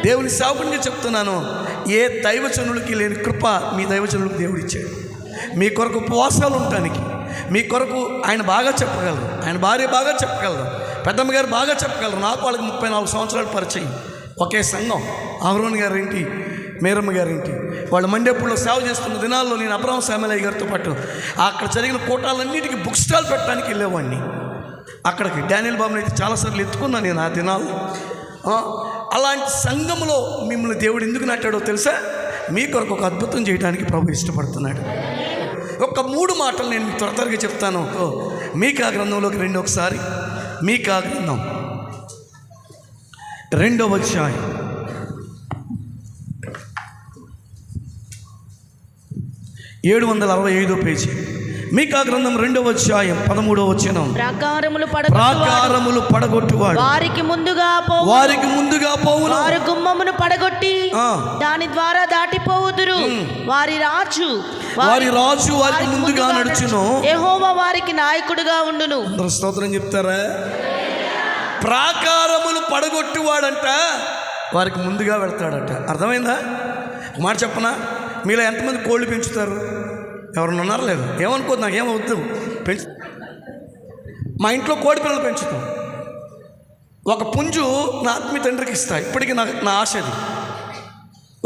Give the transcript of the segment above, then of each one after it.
దేవుని సేవకునిగా చెప్తున్నాను, ఏ దైవజనులకి లేని కృప మీ దైవజనులకు దేవుడిచ్చాడు. మీ కొరకు ఉపవాసాలు ఉండటానికి, మీ కొరకు ఆయన బాగా చెప్పగలరు, ఆయన భార్య బాగా చెప్పగలరు, పెద్దమ్మ గారు బాగా చెప్పగలరు. నాకు వాళ్ళకి 34 సంవత్సరాలు పరిచయం. ఒకే సంఘం. అహరోన్ గారేంటి, మేరమ్మ గారేంటి, వాళ్ళు మండేపూడిలో సేవ చేస్తున్న దినాల్లో నేను అబ్రహం శామలయ్య గారితో పాటు అక్కడ జరిగిన కూటాలన్నిటికీ బుక్ స్టాల్ పెట్టడానికి వెళ్ళేవాడిని. అక్కడికి డానియల్ బాబుని అయితే చాలాసార్లు ఎత్తుకున్నాను నేను ఆ దినాల్లో. అలాంటి సంఘంలో మిమ్మల్ని దేవుడు ఎందుకు నాటాడో తెలుసా? మీ కొరకు ఒక అద్భుతం చేయడానికి ప్రభు ఇష్టపడుతున్నాడు. ఒక 3 మాటలు నేను మీకు త్వరగా చెప్తాను. మీకా గ్రంథంలోకి రండి ఒకసారి. మీకా గ్రంథం 2వ అధ్యాయం 765 పేజీ. మీకా గ్రంథం 2వ అధ్యాయం 13వ వచనం. ప్రాకారములు పడగొట్టువాడు వారికి ముందుగా పోవును. వారి గుమ్మమును పడగొట్టి దాని ద్వారా దాటిపోవుదురు. వారి రాజు వారికి ముందుగా నడుచును. యెహోవా వారికి నాయకుడుగా ఉండును. స్తోత్రం చెప్తారా? ప్రాకారములు పడగొట్టువాడంట వారికి ముందుగా వెళ్తాడట. అర్థమైందా? మాట చెప్పనా? మీలో ఎంతమంది కోళ్ళు పెంచుతారు? ఎవరన్నా ఉన్నారా? లేదు. ఏమనుకోద్దు, నాకేమవుద్దు పెంచు. మా ఇంట్లో కోడి పిల్లలు పెంచుతాం. ఒక పుంజు నా ఆత్మీయ తండ్రికి ఇస్తా. ఇప్పటికీ నా ఆశ అది.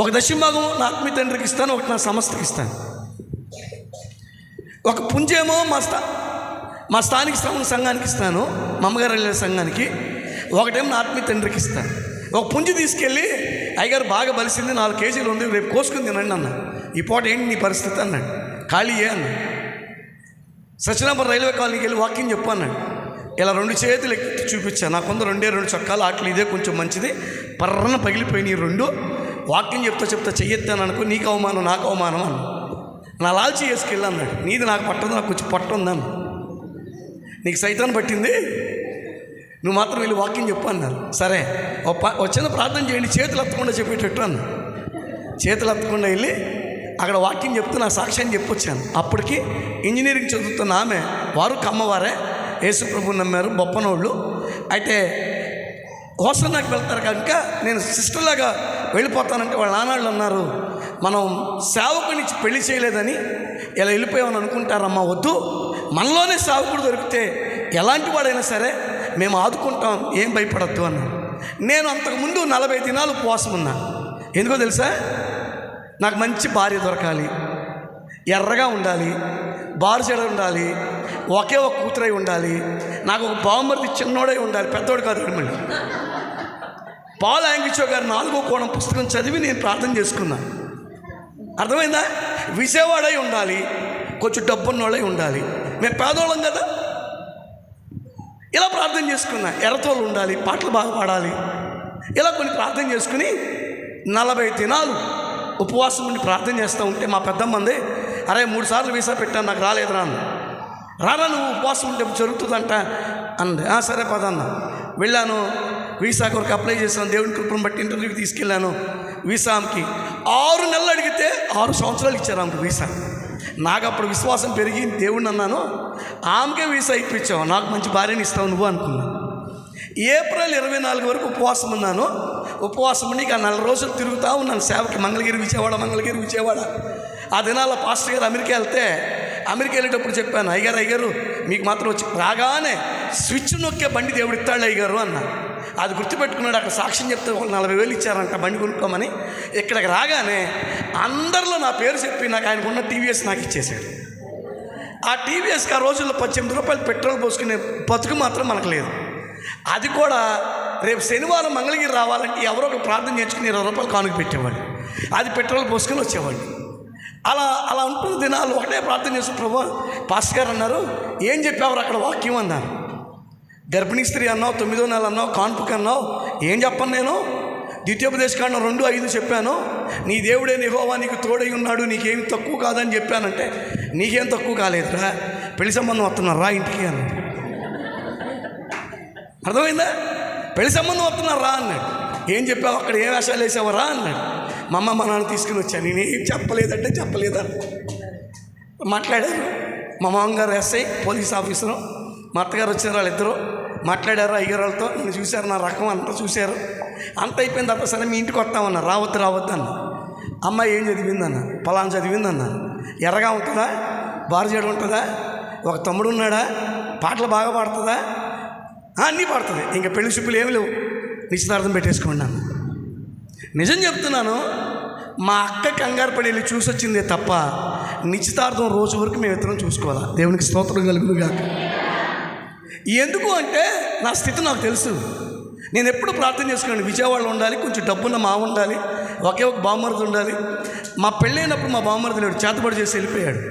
ఒక దశంభాగం నా ఆత్మీయ తండ్రికి ఇస్తాను, ఒకటి నా సంస్థకి ఇస్తాను. ఒక పుంజేమో మా స్థానిక సంఘానికి ఇస్తాను, మా అమ్మగారు వెళ్ళే సంఘానికి. ఒకటేమో నా ఆత్మీయ తండ్రికి ఇస్తాను. ఒక పుంజు తీసుకెళ్ళి, అయ్యగారు బాగా బలిసింది, 4 కేజీలు ఉంది, రేపు కోసుకుని తినండి అన్న. ఈ పూట ఏంటి నీ పరిస్థితి అన్నాడు. ఖాళీయే అన్నాడు. సత్యనాపురం రైల్వే కాలనీకి వెళ్ళి వాకింగ్ చెప్పు అన్నాడు. ఇలా 2 చేతులు ఎక్కి చూపించాను. నాకుంద 2 చొక్కాలు, ఆటలు ఇదే కొంచెం మంచిది, పర్రన పగిలిపోయినాయి 2. వాకింగ్ చెప్తా చెయ్యెత్తాను అనుకో, నీకు అవమానం నాకు అవమానం అన్న. నా లాల్చి వేసుకెళ్ళి అన్నాడు. నీది నాకు పట్టదు, నాకు కొంచెం పట్టు ఉందన్న. నీకు సైతాన్ని పట్టింది, నువ్వు మాత్రం వెళ్ళి వాకింగ్ చెప్పు అన్నారు. సరే వచ్చిన ప్రార్థన చేయండి, చేతులు ఎత్తకుండా చెప్పేటట్టు అన్న. చేతులు ఎత్తకుండా వెళ్ళి అక్కడ వాకింగ్ చెప్తూ నా సాక్ష్యాన్ని చెప్పొచ్చాను. అప్పటికి ఇంజనీరింగ్ చదువుతున్న ఆమె, వారు కమ్మవారే, యేసుప్రభుని నమ్మారు, బొప్పనోళ్ళు. అయితే హోసన్నాకి వెళ్తారు కనుక నేను సిస్టర్లాగా వెళ్ళిపోతానంటే వాళ్ళ నాన్నాళ్ళు అన్నారు, మనం సేవకుని పెళ్లి చేయలేదని ఇలా వెళ్ళిపోయామని అనుకుంటారమ్మా, వద్దు, మనలోనే సేవకుడు దొరికితే ఎలాంటి వాడైనా సరే మేము ఆదుకుంటాం, ఏం భయపడద్దు అన్నాను. నేను అంతకుముందు 40 దినాలు ఉపవాసం ఉన్నా. ఎందుకో తెలుసా? నాకు మంచి భార్య దొరకాలి, ఎర్రగా ఉండాలి, బారుచెడ ఉండాలి, ఒకే ఒక కూతురై ఉండాలి, నాకు ఒక బావమరిది చిన్నోడై ఉండాలి, పెద్దోడు కాదు. మళ్ళీ పాల్ యాంగిచో గారు 4వ కోణం పుస్తకం చదివి నేను ప్రార్థన చేసుకున్నా. అర్థమైందా? విజయవాడై ఉండాలి, కొంచెం డబ్బున్నోళ్ళై ఉండాలి, మేము పేదోళ్ళం కదా. ఇలా ప్రార్థన చేసుకున్నా. ఎర్రతోళ్ళు ఉండాలి, పాటలు బాగా పాడాలి, ఇలా కొన్ని ప్రార్థన చేసుకుని 40 దినాలు ఉపవాసం ఉండి ప్రార్థన చేస్తూ ఉంటే మా పెద్దమ్మంది, అరే 3 సార్లు వీసా పెట్టాను, నాకు రాలేదురా అన్న. రారా నువ్వు ఉపవాసం ఉంటే జరుగుతుందంట అంది. సరే పదన్న. వెళ్ళాను, వీసా కొరకు అప్లై చేశాను. దేవుని కృపను బట్టి ఇంటర్వ్యూకి తీసుకెళ్ళాను. వీసాకి 6 నెలలు అడిగితే 6 సంవత్సరాలు ఇచ్చారు ఆమెకు వీసా. నాకు అప్పుడు విశ్వాసం పెరిగి దేవుడిని అన్నాను, ఆమెకే వీసా ఇప్పించావు, నాకు మంచి భార్యని ఇస్తావు నువ్వు అనుకున్నాను. ఏప్రిల్ 24 వరకు ఉపవాసం ఉన్నాను. ఉపవాసం ఉండి ఇక 4 రోజులు తిరుగుతూ ఉన్నాను సేవకి. మంగళగిరి విజయవాడ. ఆ దినాల పాస్టర్ గారు అమెరికా వెళ్ళేటప్పుడు చెప్పాను, అయ్యగారు మీకు మాత్రం వచ్చి రాగానే స్విచ్ నొక్కే బండి దేవుడు ఇస్తాడు అయ్యగారు అన్న. అది గుర్తుపెట్టుకున్నాడు. అక్కడ సాక్ష్యం చెప్తే 40,000 ఇచ్చారంట బండి కొనుక్కోమని. ఇక్కడికి రాగానే అందరిలో నా పేరు చెప్పి నాకు ఆయనకున్న టీవీఎస్ నాకు ఇచ్చేశాడు. ఆ టీవీఎస్కి ఆ రోజుల్లో 18 రూపాయలు పెట్రోల్ పోసుకునే బతుకు మాత్రం మనకు లేదు. అది కూడా రేపు శనివారం మంగళగిరి రావాలంటే ఎవరో ఒక ప్రార్థన చేసుకుని 20 రూపాయలు కానుక పెట్టేవాడు. అది పెట్రోల్ పోసుకొని వచ్చేవాడు. అలా ఉంటున్న దినాలు ఒకటే ప్రార్థన చేస్తూ, ప్రభు పాస్టర్ గారు అన్నారు, ఏం చెప్పేవారు అక్కడ వాక్యం అన్నారు. గర్భిణీ స్త్రీ అన్నావు, 9వ నెల అన్నావు, కాన్పుకి అన్నావు, ఏం చెప్పను నేను? ద్వితీయోపదేశకాండం 2:5 చెప్పాను. నీ దేవుడే యెహోవా నీకు తోడై ఉన్నాడు, నీకేం తక్కువ కాదని చెప్పానంటే నీకేం తక్కువ కాలేదురా, పెళ్లి సంబంధం వస్తున్నారు రా ఇంటికి అన్నాడు. అర్థమైందా? పెళ్లి సంబంధం వస్తున్నారు రా అన్నాడు. ఏం చెప్పావు అక్కడ, ఏ వేషాలు వేసావు రా అన్నాడు. మా అమ్మ మా నాన్న తీసుకుని వచ్చాను. నేనేం చెప్పలేదా మాట్లాడారు. మా మామగారు ఎస్ఐ పోలీస్ ఆఫీసరు, మా అత్తగారు వచ్చిన వాళ్ళిద్దరూ మాట్లాడారు అయ్యగారులతో, నన్ను చూశారు, నా రకం అంతా చూశారు. అంత అయిపోయిన తర్వాత సరే మీ ఇంటికి వస్తామన్నా, రావద్దు అన్న. అమ్మాయి ఏం చదివిందన్న, పలానా చదివిందన్న. ఎర్రగా ఉంటుందా, బారుజేడు ఉంటుందా, ఒక తమ్ముడు ఉన్నాడా, పాటలు బాగా పాడుతుందా, అన్నీ పాడుతుంది. ఇంకా పెళ్లి చూపులు ఏమి లేవు, నిశ్చితార్థం పెట్టేసుకోండి అన్న. నిజం చెప్తున్నాను, మా అక్క కంగారు పడి వెళ్ళి చూసి వచ్చిందే తప్ప నిశ్చితార్థం రోజు వరకు మేము ఇద్దరం చూసుకోవాలా. దేవునికి స్తోత్రం కలుగునుగాక. ఎందుకు అంటే నా స్థితి నాకు తెలుసు. నేను ఎప్పుడు ప్రార్థన చేసుకున్నాను, విజయవాడలో ఉండాలి, కొంచెం డబ్బున్న మా ఉండాలి, ఒకే ఒక బామ్మర్ది ఉండాలి. మా పెళ్ళైనప్పుడు మా బామ్మర్ది లేడు, చేతబడి చేసి వెళ్ళిపోయాడు.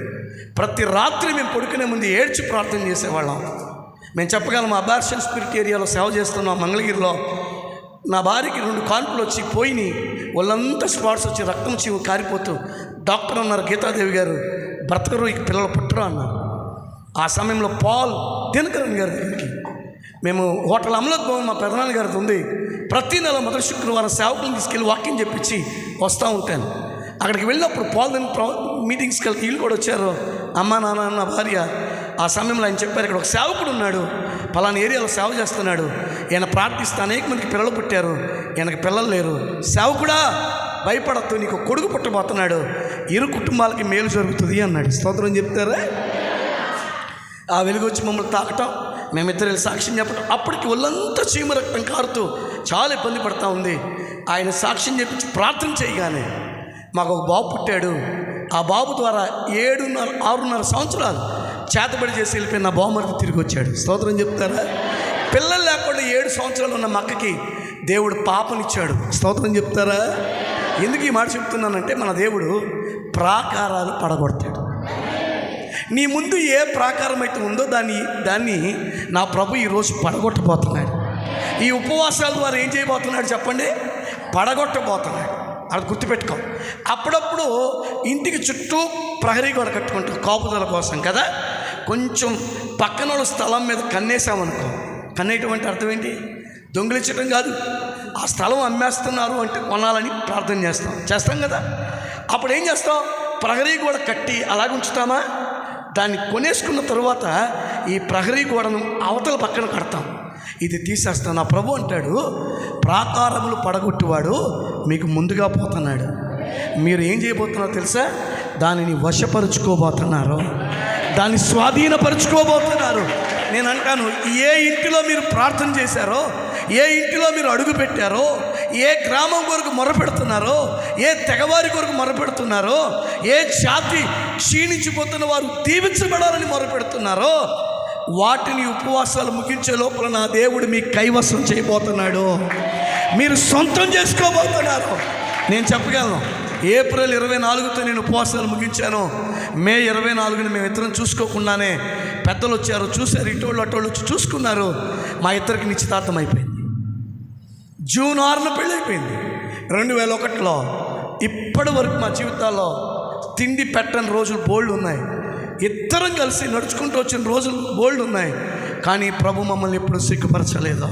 ప్రతి రాత్రి మేము పడుకునే ముందు ఏడ్చి ప్రార్థన చేసేవాళ్ళం. మేము చెప్పగలం, అబార్షన్ స్పిరిట్ ఏరియాలో సేవ చేస్తున్నాం మంగళగిరిలో. నా భార్యకి 2 కాన్పులు వచ్చి పోయినాయి, వాళ్ళంతా స్పాట్స్ వచ్చి రక్తం వచ్చి కారిపోతూ డాక్టర్ అన్నారు, గీతాదేవి గారు బ్రతకరు, ఇక పిల్లలు పుట్టరు అన్నారు. ఆ సమయంలో పాల్ దినకరన్ గారి దగ్గరికి మేము హోటల్ అమలత్ భవన్ మా పెదనాన్న గారిది ఉంది, ప్రతి నెల మొదటి శుక్రవారం సేవకులను తీసుకెళ్ళి వాకింగ్ చెప్పించి వస్తూ ఉంటాను. అక్కడికి వెళ్ళినప్పుడు పాల్ మీటింగ్స్కి వెళ్తే వీళ్ళు కూడా వచ్చారు, అమ్మ నాన్న నా భార్య. ఆ సమయంలో ఆయన చెప్పారు, ఇక్కడ ఒక సేవకుడు ఉన్నాడు, పలానా ఏరియాలో సేవ చేస్తున్నాడు, ఈయన ప్రార్థిస్తే అనేక మందికి పిల్లలు పుట్టారు, ఈయనకి పిల్లలు లేరు. సేవకుడా భయపడద్దు, నీకు కొడుకు పుట్టబోతున్నాడు, ఇరు కుటుంబాలకి మేలు జరుగుతుంది అన్నాడు. స్తోత్రం చెప్తారా? ఆ వెలుగు వచ్చి మమ్మల్ని తాకటం, మేమిద్దరు సాక్ష్యం చెప్పటం, అప్పటికి ఒళ్ళంతా చీమ రక్తం కారుతూ చాలా ఇబ్బంది పడుతూ ఉంది. ఆయన సాక్ష్యం చెప్పించి ప్రార్థన చేయగానే మాకు ఒక బాబు పుట్టాడు. ఆ బాబు ద్వారా 6.5 సంవత్సరాలు చేతబడి చేసి వెళ్ళిపోయిన నా బావమరిది తిరిగి వచ్చాడు. స్తోత్రం చెప్తారా? పిల్లలు లేకుండా 7 సంవత్సరాలు ఉన్న మా అక్కకి దేవుడు పాపనిచ్చాడు. స్తోత్రం చెప్తారా? ఎందుకు ఈ మాట చెప్తున్నానంటే, మన దేవుడు ప్రాకారాలు పడగొడతాడు. నీ ముందు ఏ ప్రాకారం అయితే ఉందో దాన్ని నా ప్రభు ఈరోజు పడగొట్టబోతున్నాడు. ఈ ఉపవాసాల ద్వారా ఏం చేయబోతున్నాడు చెప్పండి? పడగొట్టబోతున్నాడు. అది గుర్తుపెట్టుకో. అప్పుడప్పుడు ఇంటికి చుట్టూ ప్రహరీ గోడ కట్టుకుంటాం కాపుదల కోసం కదా. కొంచెం పక్కన వాళ్ళ స్థలం మీద కన్నేసామనుకో, కన్నేయటం అంటే అర్థం ఏంటి? దొంగిలించడం కాదు. ఆ స్థలం అమ్మేస్తున్నారు అంటే కొనాలని ప్రార్థన చేస్తాం కదా. అప్పుడు ఏం చేస్తాం? ప్రహరీ గోడ కట్టి అలాగ ఉంచుతామా? దాన్ని కొనేసుకున్న తరువాత ఈ ప్రహరీ గోడను అవతల పక్కన కడతాం. ఇది తీసేస్తాను. నా ప్రభు అంటాడు, ప్రాకారములు పడగొట్టువాడు మీకు ముందుగా పోతున్నాడు. మీరు ఏం చేయబోతున్నారో తెలుసా? దానిని వశపరుచుకోబోతున్నారు, దాన్ని స్వాధీనపరుచుకోబోతున్నారు. నేను అంటాను, ఏ ఇంటిలో మీరు ప్రార్థన చేశారో, ఏ ఇంటిలో మీరు అడుగు పెట్టారో, ఏ గ్రామం కొరకు మొరపెడుతున్నారో, ఏ తెగవారి కొరకు మొరపెడుతున్నారో, ఏ జాతి క్షీణించిపోతున్న వారు దీవించబడాలని మొరపెడుతున్నారో, వాటిని ఉపవాసాలు ముగించే లోపల నా దేవుడు మీకు కైవసం చేయబోతున్నాడు. మీరు సొంతం చేసుకోబోతున్నారు. నేను చెప్పగలను, ఏప్రిల్ 24తో నేను ఉపవాసాలు ముగించాను. మే 24ని మేము ఇద్దరం చూసుకోకుండానే పెద్దలు వచ్చారు, చూశారు, ఇటోళ్ళు అటోళ్ళు వచ్చి చూసుకున్నారు. మా ఇద్దరికి నిశ్చితార్థం అయిపోయింది. జూన్ 6న పెళ్ళి అయిపోయింది 2001లో. ఇప్పటి వరకు మా జీవితాల్లో తిండి పెట్టని రోజులు బోల్డ్ ఉన్నాయి. ఇద్దరం కలిసి నడుచుకుంటూ వచ్చిన రోజులు బోల్డ్ ఉన్నాయి. కానీ ప్రభు మమ్మల్ని ఎప్పుడు సిగ్గుపరచలేదు.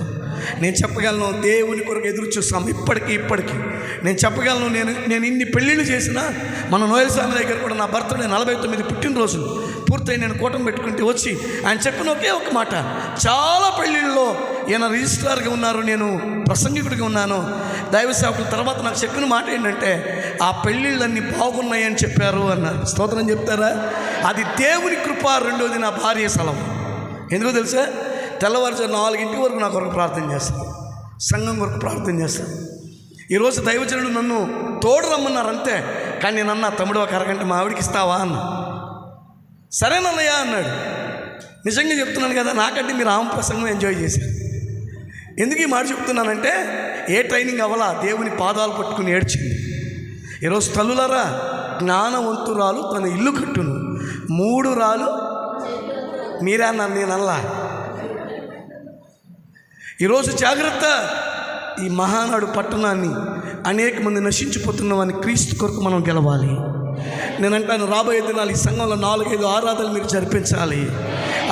నేను చెప్పగలను, దేవుని కొరకు ఎదురు చూస్తాం ఇప్పటికీ. నేను చెప్పగలను, నేను ఇన్ని పెళ్ళిళ్ళు చేసినా, మన నోయల్ స్వామి దగ్గర కూడా నా బర్త్డే 49 పుట్టినరోజులు పూర్తయి నేను కూటమి పెట్టుకుంటే వచ్చి ఆయన చెప్పిన ఒకే ఒక మాట, చాలా పెళ్ళిళ్ళలో ఈయన రిజిస్ట్రార్గా ఉన్నారు, నేను ప్రసంగికుడిగా ఉన్నాను. దైవ సేవకుల తర్వాత నాకు చెప్పిన మాట ఏంటంటే, ఆ పెళ్ళిళ్ళన్నీ బాగున్నాయని చెప్పారు అన్నారు. స్తోత్రం చెప్తారా? అది దేవుని కృప. రెండోది నా భార్య సలహా. ఎందుకో తెలుసా? తెల్లవారుజాము 4 వరకు నా కొరకు ప్రార్థన చేస్తాను, సంఘం కొరకు ప్రార్థన చేస్తాను. ఈరోజు దైవజనుడు నన్ను తోడు రమ్మన్నారు అంతే. కానీ నేను అన్నా, తమ్ముడు ఒక అరగంట మా ఆవిడికి ఇస్తావా అన్న. సరేనన్నయ్య అన్నాడు. నిజంగా చెప్తున్నాను కదా, నాకంటే మీరు ఆమె ప్రసంగం ఎంజాయ్ చేశారు. ఎందుకు ఈ మాట చెప్తున్నానంటే, ఏ ట్రైనింగ్ అవ్వాలా, దేవుని పాదాలు పట్టుకుని ఏడ్చింది. ఈరోజు తల్లులారా, జ్ఞానవంతురాలు తన ఇల్లు కట్టును, 3 రాలు మీరే అన్నారు, నేను అల్లా. ఈరోజు జాగ్రత్త. ఈ మహానాడు పట్టణాన్ని అనేక మంది నశించిపోతున్న వారిని క్రీస్తు కొరకు మనం గెలవాలి. నేనంటాను, రాబోయే దినాలు ఈ సంఘంలో 4-5 ఆరాధనలు మీరు జరిపించాలి.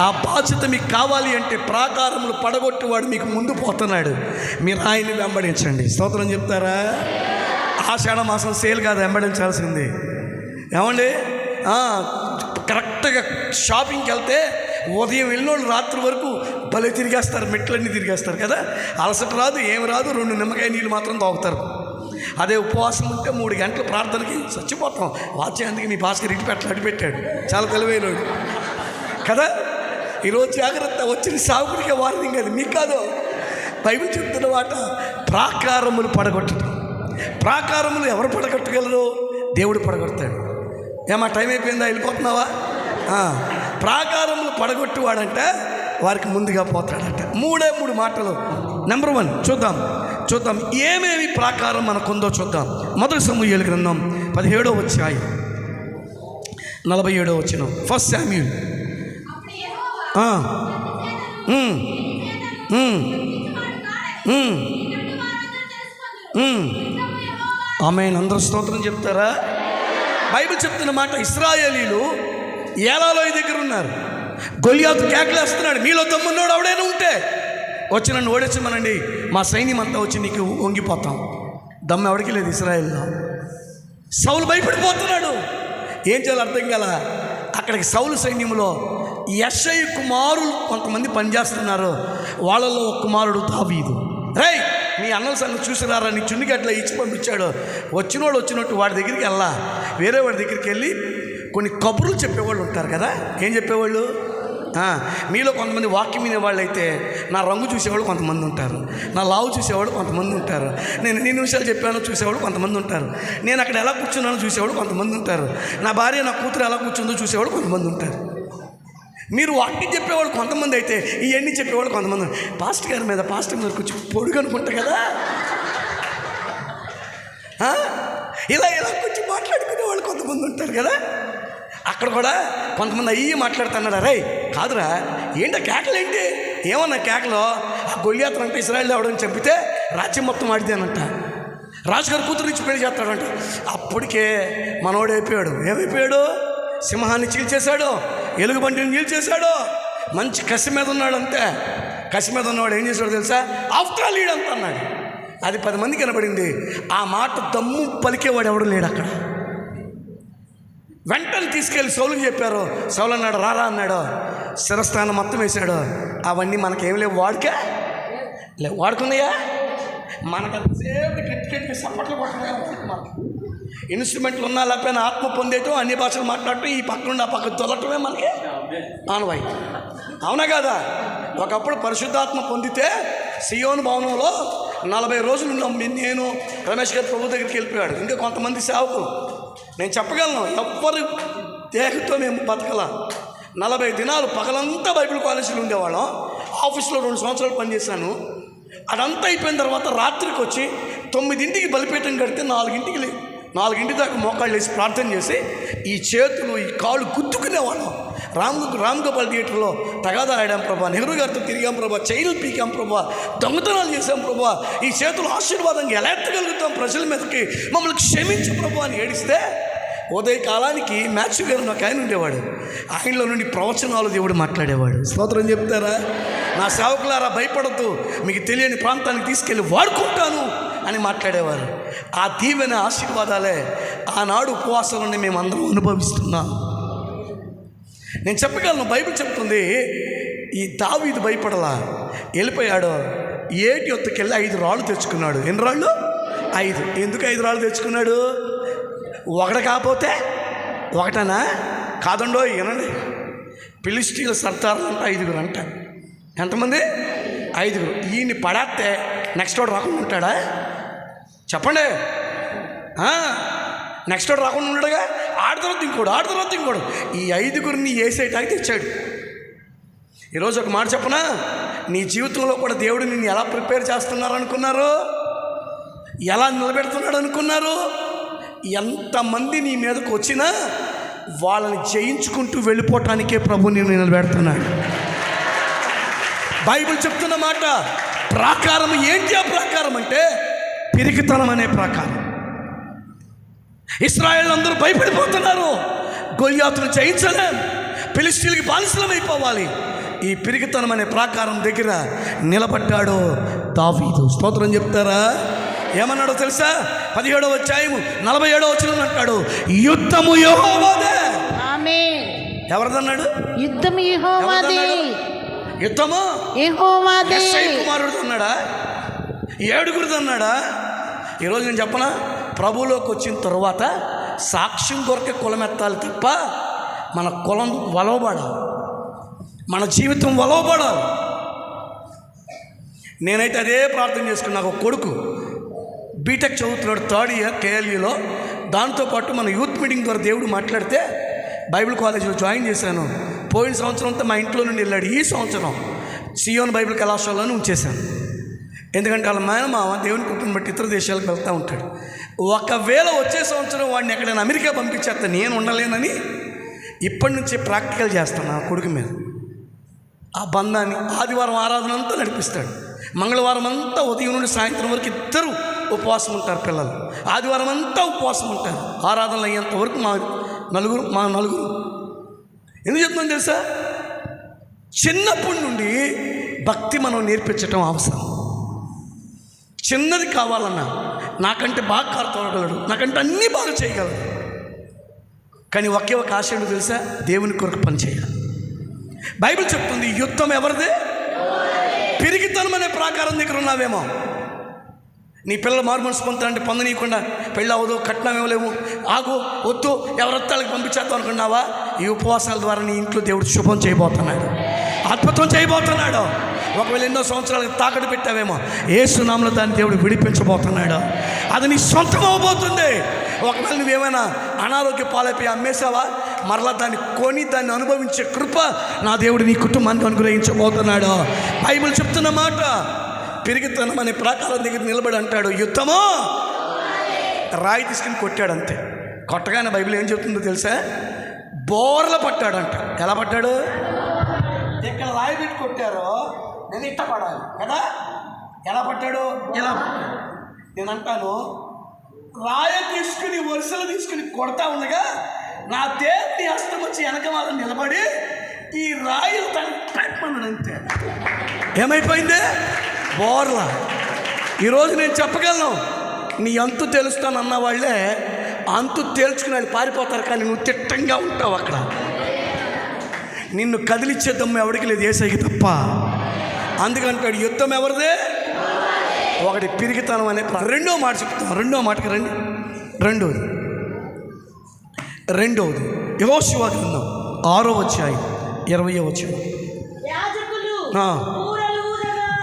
ఆ బాధ్యత మీకు కావాలి అంటే, ప్రాకారములు పడగొట్టువాడు మీకు ముందు పోతున్నాడు, మీరు ఆయన్ని వెంబడించండి. స్తోత్రం చెప్తారా? ఆషాఢ మాసం సేల్ కాదు వెంబడించాల్సింది. ఏమండి, కరెక్ట్గా షాపింగ్కి వెళ్తే ఉదయం వెళ్ళినోళ్ళు రాత్రి వరకు భలే తిరిగేస్తారు, మెట్లన్నీ తిరిగేస్తారు కదా. అలసట రాదు, ఏమి రాదు, 2 నిమ్మకాయ నీళ్ళు మాత్రం తాగుతారు. అదే ఉపవాసం ఉంటే 3 గంటల ప్రార్థనకి చచ్చిపోతాం. వాచ్యానికి మీ భాస్కర్ అడ్డు పెట్టాడు, చాలా తెలివైనడు కదా. ఈరోజు జాగ్రత్త, వచ్చిన సాగుడికే వార్నింగ్, అది మీకు కాదు. బైబిల్ చెప్తున్న మాట ప్రాకారములు పడగొట్టడం. ప్రాకారములు ఎవరు పడగొట్టగలరు? దేవుడు పడగొడతాడు. ఏమా టైం అయిపోయిందా, వెళ్ళిపోతున్నావా? ప్రాకారములు పడగొట్టువాడంటే వారికి ముందుగా పోతాడట. 3 మాటలు. నెంబర్ 1 చూద్దాం ఏమేమి ప్రాకారం మనకుందో చూద్దాం. మొదటి సమూయేలు గ్రంథం 17వ అధ్యాయం 47వ వచనం. 1 శామ్యూయల్. ఆమేన్. అందరూ స్తోత్రం చెప్తారా? బైబిల్ చెప్తున్న మాట, ఇశ్రాయేలీలు ఏలాలోయ దగ్గర ఉన్నారు. గొలియాతు కేకలేస్తున్నాడు, మీలో దమ్మున్నాడు ఎవడైనా ఉంటే వచ్చి నన్ను ఓడించమనండి, మా సైన్యం అంతా వచ్చి నీకు వంగిపోతాం. దమ్ము ఎవడికి లేదు ఇశ్రాయేల్లో. సౌలు భయపడిపోతున్నాడు, ఏం చేయాలో అర్థం కాల. అక్కడికి సౌలు సైన్యంలో యెషై కుమారులు కొంతమంది పనిచేస్తున్నారు. వాళ్ళల్లో ఒక కుమారుడు దావీదు. రేయ్, మీ అన్నల సంగతి చూసినారా, నీ చున్నిగడ్డలో ఇచ్చి పంపించాడు. వచ్చినోడు వచ్చినట్టు వాడి దగ్గరికి వెళ్ళా, వేరే వాడి దగ్గరికి వెళ్ళి కొన్ని కబుర్లు చెప్పేవాళ్ళు ఉంటారు కదా. ఏం చెప్పేవాళ్ళు? మీలో కొంతమంది వాక్యం వినేవాళ్ళు అయితే నా రంగు చూసేవాళ్ళు కొంతమంది ఉంటారు, నా లావు చూసేవాళ్ళు కొంతమంది ఉంటారు, నేను ఎన్ని నిమిషాలు చెప్పానో చూసేవాళ్ళు కొంతమంది ఉంటారు, నేను అక్కడ ఎలా కూర్చున్నానో చూసేవాళ్ళు కొంతమంది ఉంటారు, నా భార్య నా కూతురు ఎలా కూర్చుందో చూసేవాళ్ళు కొంతమంది ఉంటారు. మీరు వాక్యం చెప్పేవాళ్ళు కొంతమంది అయితే ఇవన్నీ చెప్పేవాళ్ళు కొంతమంది. పాస్టర్ గారి మీద కూర్చొని పొడుగు అనుకుంటా కదా, ఇలా కొంచెం మాట్లాడుకునే వాళ్ళు కొంతమంది ఉంటారు కదా. అక్కడ కూడా కొంతమంది అయ్యి మాట్లాడుతున్నాడు. రే కాదురా, ఏంటో కేకలు ఏంటి? ఏమన్నా కేకలో ఆ గొలియాతు అంటే ఇశ్రాయేలు ఎవడని చంపితే రాజ్యం మొత్తం ఆడితేనంట, రాజుగారు కూతురు నుంచి పెళ్లి చేస్తాడంట. అప్పటికే మనోడు అయిపోయాడు. ఏమైపోయాడు? సింహాన్ని చీల్చేశాడు, ఎలుగుబంటిని చీల్చేశాడు, మంచి కసి మీద ఉన్నాడు. అంతే, కసి మీద ఉన్నవాడు ఏం చేశాడు తెలుసా? ఆఫ్టర్ ఆల్ లీడ్ అంత అన్నాడు. అది 10 మంది కనబడింది. ఆ మాట దమ్ము పలికేవాడు ఎవడు లేడు అక్కడ. వెంటనే తీసుకెళ్ళి సౌలుకి చెప్పారు. సౌలు అన్నాడు, రారా అన్నాడు. శిరస్థానం మొత్తం వేశాడు. అవన్నీ మనకేం లేవు, వాడికే లేవు. వాడుకున్నాయా? మనకు అంతసేపు కట్టి సప్పట్లు కొట్టడం. మనకు ఇన్స్ట్రుమెంట్లు ఉన్నా లేకపోయినా ఆత్మ పొందేయటం, అన్ని భాషలు మాట్లాడటం, ఈ పక్క నుండి ఆ పక్క తొలటమే మనకి ఆనవాయి. అవునా కదా? ఒకప్పుడు పరిశుద్ధాత్మ పొందితే సియోను భవనంలో 40 రోజులు ఉన్నాం. నేను రమేష్ గారు ప్రభు దగ్గరికి వెళ్ళిపోయాడు. ఇంకా కొంతమంది సేవకులు. నేను చెప్పగలను, ఎవ్వరు దేహంతో మేము బతకల. 40 దినాలు పగలంతా బైబిల్ కాలేజీలో ఉండేవాళ్ళం. ఆఫీస్లో 2 సంవత్సరాలు పనిచేశాను. అదంతా అయిపోయిన తర్వాత రాత్రికి వచ్చి 9ంటికి బలిపీఠం కడితే 4 దాకా మోకాళ్ళు వేసి ప్రార్థన చేసి ఈ చేతులు ఈ కాళ్ళు గుద్దుకునేవాళ్ళం. రామ్ గోపాల్ థియేటర్లో తగాదా ఆడాం ప్రభా, నెహ్రూ గారితో తిరిగాం ప్రభా, చైల్డ్ పీకాం ప్రభా, దొంగతనాలు చేశాం ప్రభా, ఈ చేతులు ఆశీర్వాదంగా ఎలా ఎత్తగలుగుతాం ప్రజల మీదకి, మమ్మల్ని క్షమించు ప్రభా అని ఏడిస్తే ఉదయకాలానికి మ్యాథ్యూ గారు నాకు ఆయన ఉండేవాడు. ఆయనలో నుండి ప్రవచనాలు దేవుడు మాట్లాడేవాడు. స్తోత్రం చెప్తారా? నా సేవకులారా భయపడద్దు, మీకు తెలియని ప్రాంతానికి తీసుకెళ్ళి వాడుకుంటాను అని మాట్లాడేవారు. ఆ దీవెన ఆశీర్వాదాలే ఆనాడు ఉపవాసాలను మేమందరం అనుభవిస్తున్నాం. నేను చెప్పగలను, బైబిల్ చెప్తుంది ఈ దావీదు భయపడలా, వెళ్ళిపోయాడు. ఏటి ఒత్తుకెళ్ళి 5 రాళ్ళు తెచ్చుకున్నాడు. ఎన్ని రాళ్ళు? 5. ఎందుకు 5 రాళ్ళు తెచ్చుకున్నాడు? ఒకటి కాకపోతే ఒకటనా? కాదండో, వినండి. ఫిలిష్తీయుల సర్దారులు అంటే 5 అంట. ఎంతమంది? 5. ఈయన్ని పడేస్తే నెక్స్ట్ వాడు రాకుండా ఉంటాడా? చెప్పండి. నెక్స్ట్ వాడు రాకుండా ఉంటాడుగా. ఆడ తర్వాత ఇంకోడు ఈ 5గురిని వేసేటానికి తెచ్చాడు. ఈరోజు ఒక మాట చెప్పనా, నీ జీవితంలో కూడా దేవుడు నిన్ను ఎలా ప్రిపేర్ చేస్తున్నారు అనుకున్నారు? ఎలా నిలబెడుతున్నాడు అనుకున్నారు? ఎంతమంది నీ మీదకు వచ్చినా వాళ్ళని జయించుకుంటూ వెళ్ళిపోవటానికే ప్రభు నిన్ను నిలబెడుతున్నాడు. బైబిల్ చెప్తున్న మాట ప్రాకారం ఏంటి? ఆ ప్రాకారం అంటే పిరికితనం అనే ప్రాకారం. ఇశ్రాయేలు అందరూ భయపడిపోతున్నారు, గొలియాతును జయించలేం, ఫిలిష్తీయులకి బానిసలం అయిపోవాలి. ఈ పిరికితనం అనే ప్రాకారం దగ్గర నిలబడ్డాడు దావీదు. స్తోత్రం చెప్తారా? ఏమన్నాడో తెలుసా? 17వ అధ్యాయము 47వ వచనం అంటాడు, యుద్ధము యెహోవాదే. ఆమేన్. ఎవరిదన్నాడు? యుద్ధం యెహోవాదే. యుద్ధము యెహోవాదే. యెష్షయి కుమారుడితో అన్నాడా? 7 అన్నాడా? ఈరోజు నేను చెప్పనా, ప్రభువులోకి వచ్చిన తర్వాత సాక్ష్యం కొరకే కులమెత్తాలి తప్ప మన కులం వలవబడాలి, మన జీవితం వలవబడాలి. నేనైతే అదే ప్రార్థన చేసుకున్నా. నాకు ఒక కొడుకు బీటెక్ చదువుతున్నాడు, 3rd ఇయర్ కేఎల్యూలో. దాంతోపాటు మన యూత్ మీటింగ్ ద్వారా దేవుడు మాట్లాడితే బైబిల్ కాలేజీలో జాయిన్ చేశాను. పోయిన సంవత్సరం అంతా మా ఇంట్లో నుండి వెళ్ళాడు. ఈ సంవత్సరం సియోన్ బైబిల్ కళాశాలలో ఉంచేశాను. ఎందుకంటే వాళ్ళ మేనమామ దేవుని కుటుంబం బట్టి ఇతర దేశాలకు వెళ్తూ ఉంటాడు. ఒకవేళ వచ్చే సంవత్సరం వాడిని ఎక్కడైనా అమెరికా పంపించేస్తా, నేను ఉండలేనని ఇప్పటి నుంచే ప్రాక్టికల్ చేస్తాను నా కొడుకు మీద. ఆ బంధాన్ని ఆదివారం ఆరాధన అంతా నడిపిస్తాడు. మంగళవారం అంతా ఉదయం నుండి సాయంత్రం వరకు ఇద్దరు ఉపవాసం ఉంటారు పిల్లలు. ఆదివారం అంతా ఉపవాసం ఉంటారు. ఆరాధనలు అయ్యేంత వరకు మా నలుగురు. ఎందుకు చెప్తున్నాను తెలుసా? చిన్నప్పటి నుండి భక్తి మనం నేర్పించటం అవసరం. చిన్నది కావాలన్నా, నాకంటే బాగా కారుతోడగలడు, నాకంటే అన్నీ బాగా చేయగలడు, కానీ ఒకే ఒక ఆశ ఏంటో తెలుసా? దేవుని కొరకు పని చేయాలి. బైబిల్ చెప్తుంది యుద్ధం ఎవరిదే? పిరికితనం అనే ప్రాకారం దగ్గర ఉన్నావేమో. నీ పిల్లలు మారు మనసు పొందుతారంటే పొందనీయకుండా పెళ్ళి అవ్వదు, కట్నం ఇవ్వలేము, ఆగు, వద్దు, ఎవరొత్తాళ్ళకి పంపించేద్దాం అనుకున్నావా? ఈ ఉపవాసాల ద్వారా నీ ఇంట్లో దేవుడు శుభం చేయబోతున్నాడు, అద్భుతం చేయబోతున్నాడు. ఒకవేళ ఎన్నో సంవత్సరాలకు తాకట్టు పెట్టావేమో, యేసునామములో దాన్ని దేవుడు విడిపించబోతున్నాడు. అది నీ సొంతం అవబోతుంది. ఒకవేళ నువ్వేమైనా అనారోగ్య పాలైపోయి అమ్మేసావా, మరలా దాన్ని కొని దాన్ని అనుభవించే కృప నా దేవుడు నీ కుటుంబానికి అనుగ్రహించబోతున్నాడు. బైబిల్ చెప్తున్న మాట, పిరిగితనం అనే ప్రాకారం దగ్గర నిలబడి అంటాడు, యుద్ధమో. రాయి తీసుకుని కొట్టాడు అంతే. కొట్టగానే బైబిల్ ఏం చెప్తుందో తెలుసా? బోర్ల పట్టాడంట. ఎలా పట్టాడు? ఇక్కడ రాయి పెట్టి కొట్టారో నేను ఇట్ట పడాలి కదా. ఎలా పట్టాడు? ఎలా పట్టాడు? నేను అంటాను, రాయి తీసుకుని వరుసలు తీసుకుని కొడతా ఉండగా నా దేవుని హస్తం వచ్చి వెనక వాళ్ళని నిలబడి ఈ రాయిలు తను అంతే. ఏమైపోయింది? బోర్ల. ఈరోజు నేను చెప్పగలను, నీ అంతు తెలుస్తానన్న వాళ్ళే అంతు తేల్చుకుని వాళ్ళు పారిపోతారు, కానీ నువ్వు తిట్టంగా ఉంటావు అక్కడ. నిన్ను కదిలిచ్చే దమ్ము ఎవరికి లేదు, యేసయ్యకి తప్ప. అందుకంటాడు యుద్ధం ఎవరిదే? ఒకటి పిరిగితనం అనే. రెండో మాట చెప్తాను, రెండో మాటకి రండి. రెండవది యెహోషువ గ్రంథం 6వ అధ్యాయం 20వ వచనం.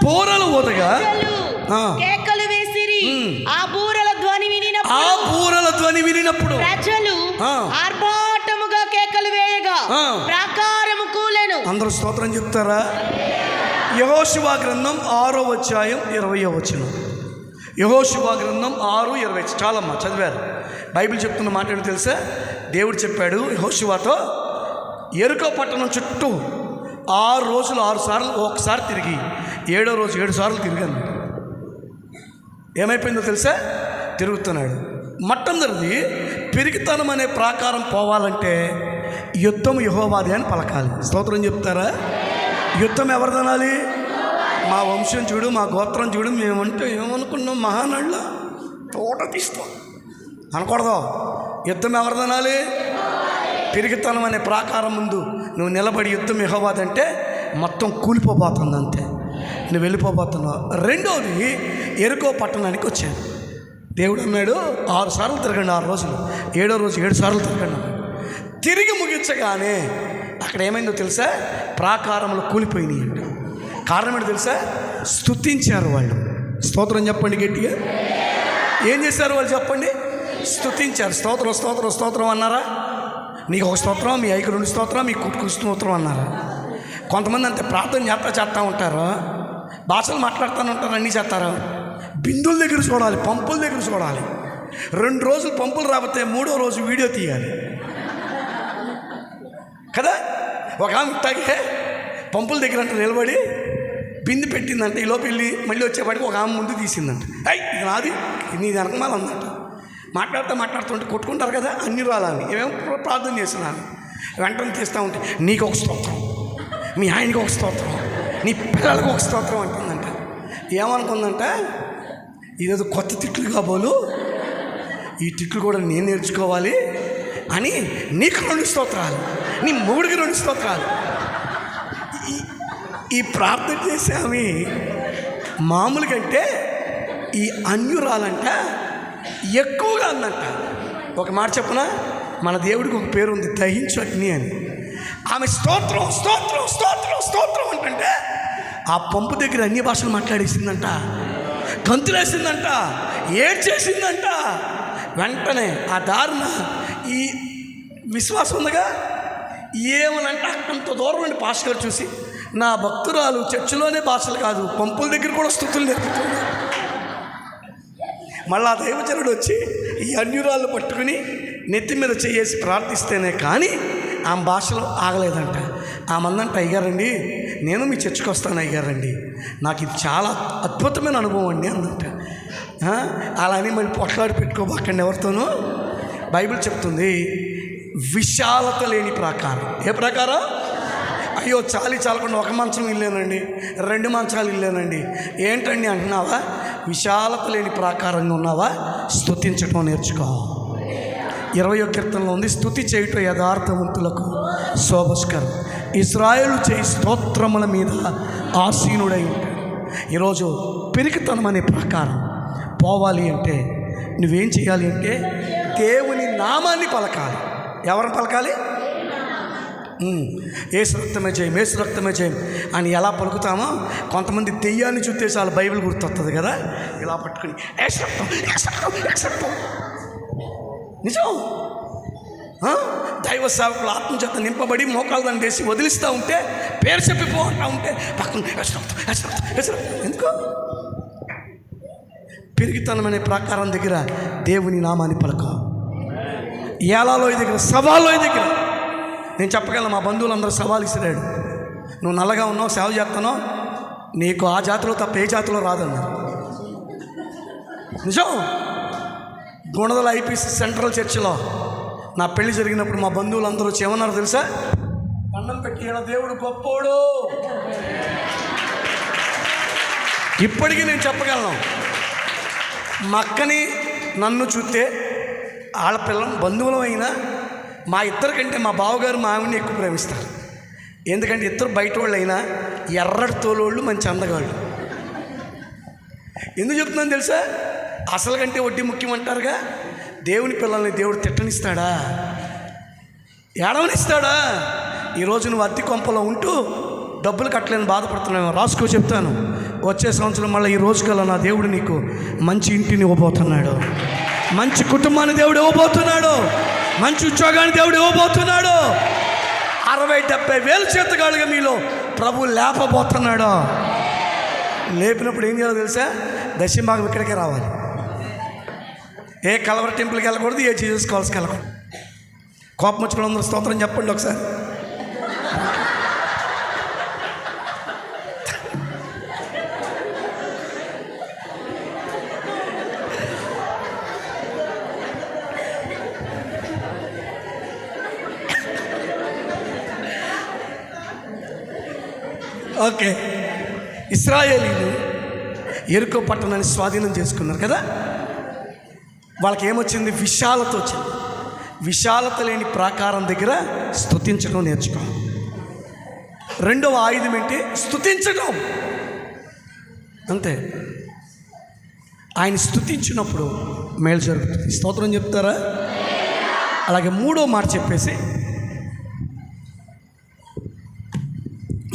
బూరలు ఊదగా కేకలు వేసిరి. ఆ బూరల ధ్వని వినినప్పుడు ప్రజలు ఆర్భాటముగా కేకలు వేయగా ప్రాకారము కూలెను. అందరూ స్తోత్రం చెప్తారా? యెహోషువ గ్రంథం 6వ అధ్యాయం 20వ వచనం. యెహోషువ గ్రంథం 6:20. చాలమ్మా చదివారు. బైబిల్ చెప్తున్న మాట ఏంటో తెలుసా? దేవుడు చెప్పాడు యెహోషువతో, యెరికో పట్టణం చుట్టూ 6 రోజులు 6 సార్లు ఒకసారి తిరిగి 7వ రోజు 7 సార్లు తిరిగాను. ఏమైపోయిందో తెలుసా? తిరుగుతున్నాడు. మొట్టమొదటిది పిరికితనం అనే ప్రాకారం పోవాలంటే యుద్ధం యెహోవాదే అని పలకాలి. స్తోత్రం చెప్తారా? యుద్ధం ఎవరిదనాలి? మా వంశం చూడు, మా గోత్రం చూడు, మేమంటే ఏమనుకున్నాం, మహానాళ్ళ తోట తీస్తాం అనకూడదు. యుద్ధం ఎవరిదనాలి? పిరికితనం అనే ప్రాకారం ముందు నువ్వు నిలబడి యుద్ధం యెహోవాదంటే మొత్తం కూలిపోబోతుంది అంతే, నువ్వు వెళ్ళిపోబోతున్నావు. రెండోది యెరికో పట్టణానికి వచ్చాను. దేవుడు అన్నాడు 6 సార్లు తిరగండి, 6 రోజులు, 7వ రోజు 7 సార్లు తిరగండి. తిరిగి ముగించగానే అక్కడ ఏమైందో తెలుసా? ప్రాకారములు కూలిపోయినాయి అంట. కారణం ఏంటో తెలుసా? స్తుతించారు వాళ్ళు. స్తోత్రం చెప్పండి గట్టిగా. ఏం చేశారు వాళ్ళు చెప్పండి? స్తుతించారు. స్తోత్రం స్తోత్రం స్తోత్రం అన్నారా? నీకు ఒక స్తోత్రం, మీ ఐకు 2 స్తోత్రం, మీ కుట్టుకు స్తోత్రం అన్నారా? కొంతమంది అంతే ప్రార్థన చేస్తూ ఉంటారు, భాషలు మాట్లాడుతూ ఉంటారు, అన్నీ చేస్తారు. బిందుల దగ్గర చూడాలి, పంపుల దగ్గర చూడాలి. 2 రోజులు పంపులు రాబోతే 3వ రోజు వీడియో తీయాలి కదా. ఒక ఆమె తాగే పంపుల దగ్గర అంటే నిలబడి బిందు పెట్టిందంట. ఈ లోపు వెళ్ళి మళ్ళీ వచ్చేపాటికి ఒక ఆమె ముందు తీసిందంట. ఇది నాది, నీ వెనకమాల ఉందంట. మాట్లాడుతుంటే కొట్టుకుంటారు కదా, అన్ని రాలని. ఏమేమో ప్రార్థన చేస్తున్నాను, వెంటనే తీస్తూ ఉంటే నీకు ఒక స్తోత్రం, మీ ఆయనకి ఒక స్తోత్రం, నీ పిల్లలకు ఒక స్తోత్రం అంటుందంట. ఏమనుకుందంట, ఇదేదో కొత్త తిట్లు కాబోలు, ఈ తిట్లు కూడా నేను నేర్చుకోవాలి అని నీకు 2 స్తోత్రాలు, నీ మూడికి 2 స్తోత్రాలు. ఈ ప్రార్థన చేసే ఆమె మామూలు కంటే ఈ అన్యురాలంట ఎక్కువగా అందంట. ఒక మాట చెప్పున, మన దేవుడికి ఒక పేరు ఉంది, దహించు అగ్ని అని. ఆమె స్తోత్రం స్తోత్రం స్తోత్రం స్తోత్రం అంటే ఆ పంపు దగ్గర అన్ని భాషలు మాట్లాడేసిందంట, గంతులేసిందంట, ఏడ్చేసిందంట. వెంటనే ఆ దారుణ ఈ విశ్వాసం ఉందిగా, ఏమనంటే అంత దూరం నుండి పాస్టర్ గారు చూసి, నా భక్తురాలు చర్చిలోనే భాషలు కాదు పంపుల దగ్గర కూడా స్తుతులు నేర్పుతుంది. మళ్ళా దైవజనుడు వచ్చి ఈ అన్యురాళ్ళు పట్టుకుని నెత్తి మీద చేసి ప్రార్థిస్తేనే కానీ ఆమె భాషలో ఆగలేదంట. ఆమందంట, అయ్యారండి నేను మీ చర్చికి వస్తాను అయ్యారండి, నాకు ఇది చాలా అద్భుతమైన అనుభవం అండి అందంట. అలా అని మళ్ళీ పొట్లాడి పెట్టుకోబాకండి ఎవరితోనూ. బైబిల్ చెప్తుంది విశాలత లేని ప్రాకారం. ఏ ప్రాకారం? అయ్యో చాలకుండా ఒక మంచం ఇల్లేనండి, 2 మంచాలు ఇల్లేనండి, ఏంటండి అంటున్నావా? విశాలత లేని ప్రాకారంగా ఉన్నావా? స్తుతించటం నేర్చుకో. 20వ కీర్తనలో ఉంది, స్తుతి చేయటం యథార్థవంతులకు శోభస్కరం, ఇశ్రాయేలు చేయి స్తోత్రముల మీద ఆసీనుడై ఉంటాడు. ఈరోజు పెరిగితనం అనే ప్రాకారం పోవాలి అంటే నువ్వేం చేయాలి అంటే దేవుని నామాన్ని పలకాలి. ఎవరిని పలకాలి? ఏసు రక్తమే జయం, ఏసు రక్తమే జయం అని ఎలా పలుకుతామో, కొంతమంది దెయ్యాన్ని చూస్తే చాలు బైబిల్ గుర్తొస్తుంది కదా, ఇలా పట్టుకుని ఏసు రక్తం ఏసు రక్తం ఏసు రక్తం. నిజం. దైవ సేవకులు ఆత్మచేత నింపబడి మోకాలు దాన్ని వేసి వదిలిస్తూ ఉంటే, పేరు చెప్పిపో అంటూ ఉంటే పక్కన ఏసు రక్తం ఏసు రక్తం ఏసు రక్తం. ఎందుకు? పెరిగితనం అనే ప్రాకారం దగ్గర దేవుని నామాన్ని పలక. ఏలాలోయ దగ్గర, సవాలోయ దగ్గర నేను చెప్పగలను, మా బంధువులందరూ సవాలు ఇసిరాడు, నువ్వు నల్లగా ఉన్నావు సేవ చేస్తానో నీకు ఆ జాతిలో తప్ప ఏ జాతిలో రాదన్నారు. నిజం. గుణదల ఐపీసీ సెంట్రల్ చర్చిలో నా పెళ్లి జరిగినప్పుడు మా బంధువులందరూ ఏమన్నారు తెలుసా? దండం పెట్టి, ఈయన దేవుడు గొప్పోడు. ఇప్పటికీ నేను చెప్పగలను, మా అక్కని నన్ను చూస్తే వాళ్ళ పిల్లలు బంధువులం అయినా మా ఇద్దరి కంటే మా బావగారు మా ఆవిడని ఎక్కువ ప్రేమిస్తారు. ఎందుకంటే ఇద్దరు బయట వాళ్ళు అయినా ఎర్రటి తోలోళ్ళు, మంచి అందగాళ్ళు. ఎందుకు చెప్తున్నాను తెలుసా? అసలు కంటే వడ్డీ ముఖ్యం అంటారుగా. దేవుని పిల్లల్ని దేవుడు తిట్టనిస్తాడా? ఏడవనిస్తాడా? ఈరోజు నువ్వు అద్దె కొంపలో ఉంటూ డబ్బులు కట్టలేని బాధపడుతున్నావు, రాసుకో చెప్తాను. వచ్చే సంవత్సరం మళ్ళీ ఈ రోజు కల్లా నా దేవుడు నీకు మంచి ఇంటిని ఇవ్వబోతున్నాడు, మంచి కుటుంబాన్ని దేవుడు ఇవ్వబోతున్నాడు, మంచి ఉద్యోగాన్ని దేవుడు ఇవ్వబోతున్నాడు. 60-70 వేలు చేతగాడుగా మీలో ప్రభు లేపబోతున్నాడు. లేపినప్పుడు ఏం చేయాలో తెలుసా? దశంభాగం ఇక్కడికే రావాలి. ఏ కలవర టెంపుల్కి వెళ్ళకూడదు, ఏ జీసస్ కాల్స్కి వెళ్ళకూడదు. కోపం వచ్చిన అందరూ స్తోత్రం చెప్పండి ఒకసారి. ఓకే. ఇశ్రాయేలీలు యెరికో పట్టణాన్ని స్వాధీనం చేసుకున్నారు కదా. వాళ్ళకి ఏమొచ్చింది? విశాలత వచ్చింది. విశాలత లేని ప్రాకారం దగ్గర స్తుతించడం నేర్చుకో. రెండవ ఆయుధం ఏంటి? స్తుతించడం. అంతే. ఆయన స్తుతించినప్పుడు మేలు జరుగుతుంది. స్తోత్రం చెప్తారా? అలాగే మూడో మాట చెప్పేసి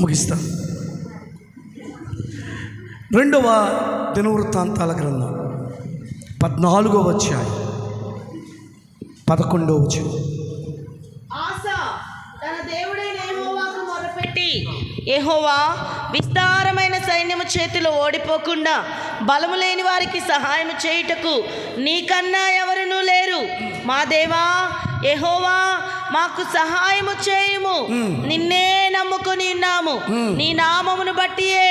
ముగిస్తాను. 2వ దినవృత్తాంతాల గ్రంథం 14వ అధ్యాయం 11వ వచనం. ఆసా తన దేవుడైన యెహోవాకు మొరపెట్టి, యెహోవా విస్తారమైన సైన్యము చేతిలో ఓడిపోకుండా బలము లేని వారికి సహాయం చేయుటకు నీకన్నా ఎవరునూ లేరు. మా దేవా యెహోవా మాకు సహాయము చేయుము, నిన్నే నమ్ముకొని ఉన్నాము. నీ నామమును బట్టియే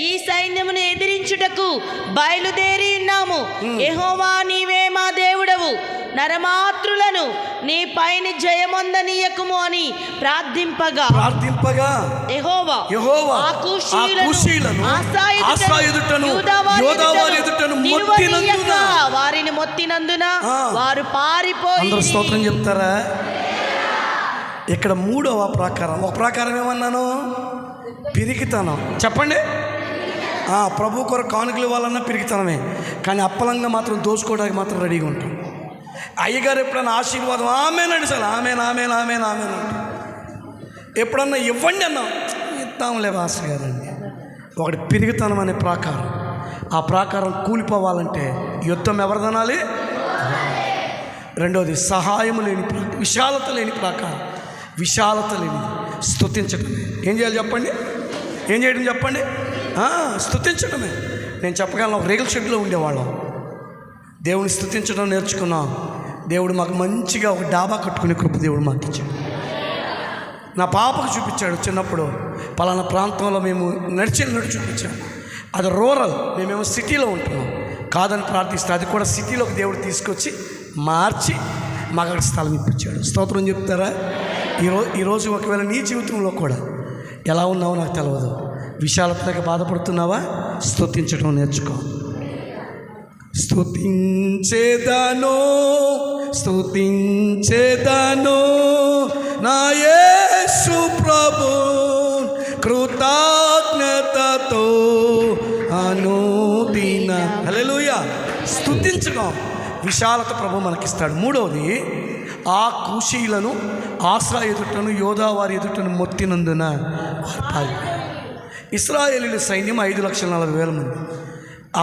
ఈ సైన్యమును ఎదిరించుటకు బయలుదేరి ఉన్నాము. యెహోవా నీవే మా దేవుడవు, నరమాత్రులను నీ పైన జయమొందనీయకుము అని ప్రార్థింపగా యెహోవా ఆ కూషీయులను ఆసా ఎదుటను యోదావారి ఎదుటను మొత్తినందున వారిని మొత్తినందున వారు పారిపోయి. స్తోత్రం చెప్తారా? ఇక్కడ మూడవ ప్రాకారం. ఒక ప్రాకారం ఏమన్నాను? పిరికితనం. చెప్పండి. ప్రభు కొరకు కానుకలు ఇవ్వాలన్నా పిరికితనమే, కానీ అప్పలంగా మాత్రం దోచుకోవడానికి మాత్రం రెడీగా ఉంటాం. అయ్యగారు ఎప్పుడన్నా ఆశీర్వాదం ఆమెనండి సార్, ఆమెన్ అంటే ఎప్పుడన్నా ఇవ్వండి అన్నాం, ఇద్దాంలే మాస్టర్ గారండి. ఒకటి పిరిగితనం అనే ప్రాకారం. ఆ ప్రాకారం కూలిపోవాలంటే యుద్ధం ఎవరిదనాలి? రెండోది సహాయం లేని విశాలత లేని ప్రాకారం. విశాలత లేనిది స్తుతించడమే. ఏం చేయాలి చెప్పండి? ఏం చేయడం చెప్పండి? స్తుతించడమే. నేను చెప్పగలను, ఒక రేగుల షెడ్లో ఉండేవాళ్ళం, దేవుని స్తుతించడం నేర్చుకున్నాం. దేవుడు మాకు మంచిగా ఒక డాబా కట్టుకునే కృప దేవుడు మాకు ఇచ్చాడు. నా పాపకు చూపించాడు చిన్నప్పుడు, పలానా ప్రాంతంలో మేము నడిచి చూపించాడు. అది రూరల్, మేమేమో సిటీలో ఉంటున్నాం. కాదని ప్రార్థిస్తే అది కూడా సిటీలోకి దేవుడు తీసుకొచ్చి మార్చి మాకు అక్కడ స్థలం ఇప్పించాడు. స్తోత్రం చెప్తారా? ఈరోజు ఒకవేళ నీ జీవితంలో కూడా ఎలా ఉన్నావో నాకు తెలియదు, విశాలతగా బాధపడుతున్నావా? స్తుతించడం నేర్చుకో. స్తుతించేదను నా యేసు ప్రభు కృతజ్ఞతతో అనుదిన. హల్లెలూయా. స్తుతించడం, విశాలత ప్రభు మనకిస్తాడు. మూడవది, ఆ కూషీలను ఆసా ఎదుటను యోధా వారి ఎదుటను మొత్తినందున వారు పారిపోయారు. ఇశ్రాయేలీల సైన్యం 5,40,000 మంది,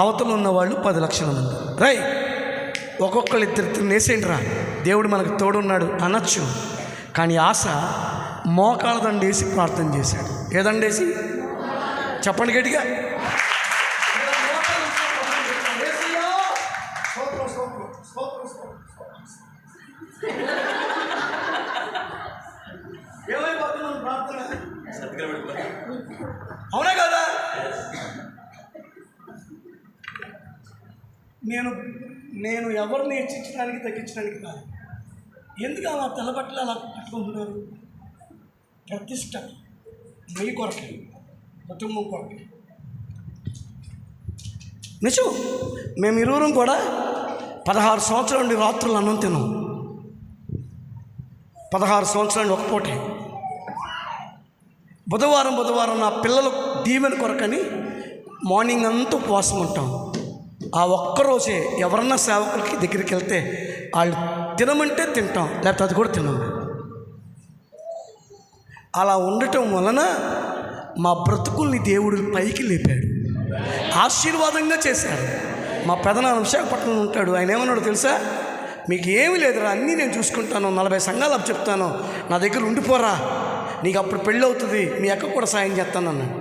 అవతల ఉన్నవాళ్ళు 10 లక్షల మంది. రై ఒక్కొక్కళ్ళు ఇద్దరు నేసేంటి రా, దేవుడు మనకు తోడున్నాడు అనొచ్చు. కానీ ఆశ మోకాళ్ళ దండేసి ప్రార్థన చేశాడు. ఏ దండేసి? చెప్పండి గట్టిగా. అవునా కదా? నేను ఎవరిని హెచ్చించడానికి తగ్గించడానికి కాదు. ఎందుకు అలా తెల్లబట్టలు అలా కట్టుకుంటున్నారు? ప్రతిష్ట మీ కొరకే, కుటుంబం కొరకే. నిజం. మేము ఇరువురం కూడా 16 సంవత్సరాల నుండి రాత్రులు అన్నం తిన్నాం. 16 సంవత్సరాలు ఒక పూటే. బుధవారం నా పిల్లల దీవెన కొరకని మార్నింగ్ అంతా ఉపవాసం ఉంటాం. ఆ ఒక్కరోజే ఎవరన్నా సేవకులకి దగ్గరికి వెళ్తే వాళ్ళు తినమంటే తింటాం, లేకపోతే అది కూడా తినము. అలా ఉండటం వలన మా బ్రతుకుల్ని దేవుడు పైకి లేపాడు, ఆశీర్వాదంగా చేశాడు. మా పెదనాన్న విశాఖపట్నంలో ఉంటాడు. ఆయన ఏమన్నాడు తెలుసా? మీకు ఏమీ లేదురా, అన్నీ నేను చూసుకుంటాను, 40 సంఘాలు అప్పు చెప్తాను, నా దగ్గర ఉండిపోరా, నీకు అప్పుడు పెళ్ళి అవుతుంది, మీ అక్క కూడా సాయం చేస్తాను అన్నాడు.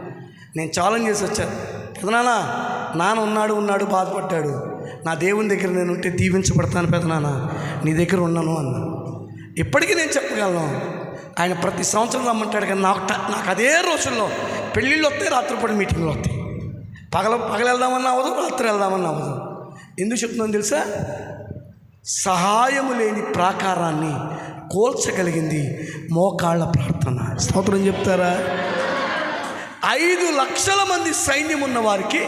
నేను ఛాలెంజ్ చేసి వచ్చాను, పెదనాన్న నాన్న ఉన్నాడు బాధపడ్డాడు, నా దేవుని దగ్గర నేను ఉంటే దీవించబడతాను పెదనాన్న, నీ దగ్గర ఉన్నాను అన్నా. ఇప్పటికీ నేను చెప్పగలను, ఆయన ప్రతి సంవత్సరం రమ్మంటాడు. కానీ నాకు అదే రోజుల్లో పెళ్ళిళ్ళు వస్తాయి, రాత్రిపూట మీటింగ్లు వస్తాయి. పగలు వెళ్దామన్నా అవ్వదు, రాత్రి వెళ్దామన్నా అవ్వదు. ఎందుకు చెప్తున్నాను తెలుసా? సహాయము లేని ప్రాకారాన్ని కోల్చగలిగింది మోకాళ్ళ ప్రార్థన. స్తోత్రం చెప్తారా? 5 లక్షల మంది సైన్యం ఉన్న వారికి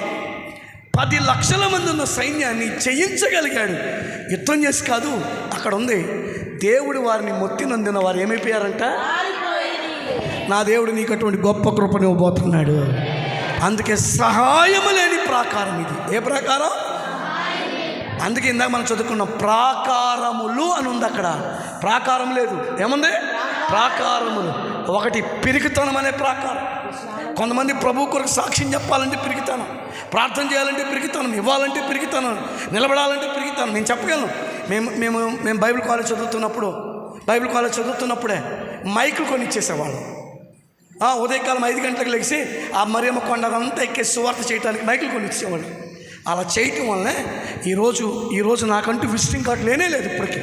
10 లక్షల మంది ఉన్న సైన్యాన్ని జయించగలిగాడు. యుద్ధం చేసి కాదు, అక్కడ ఉంది, దేవుడు వారిని మొత్తినందున వారు ఏమైపోయారంట? నా దేవుడు నీకు అటువంటి గొప్ప కృపను ఇవ్వబోతున్నాడు. అందుకే సహాయము లేని ప్రాకారం ఇది. ఏ ప్రాకారం? అందుకే ఇందాక మనం చదువుకున్నాం, ప్రాకారములు అని ఉంది. అక్కడ ప్రాకారం లేదు, ఏముంది? ప్రాకారములు. ఒకటి పిరికితనం అనే ప్రాకారం. కొంతమంది ప్రభు కొరకు సాక్ష్యం చెప్పాలంటే పిరికితనం, ప్రార్థన చేయాలంటే పిరికితనం, ఇవ్వాలంటే పిరికితనం, నిలబడాలంటే పిరికితనం. నేను చెప్పగలను, మేము బైబిల్ కాలేజ్ చదువుతున్నప్పుడే మైకులు కొని ఇచ్చేసేవాళ్ళం. ఉదయకాలం 5 గంటలకు లెగిసి ఆ మరియమ్మ కొండ అంతా ఎక్కేసి సువార్త చేయడానికి మైకులు కొని ఇచ్చేవాళ్ళు. అలా చేయటం వల్లనే ఈరోజు నాకంటూ విజిటింగ్ కార్డు లేనే లేదు. ఇప్పటికీ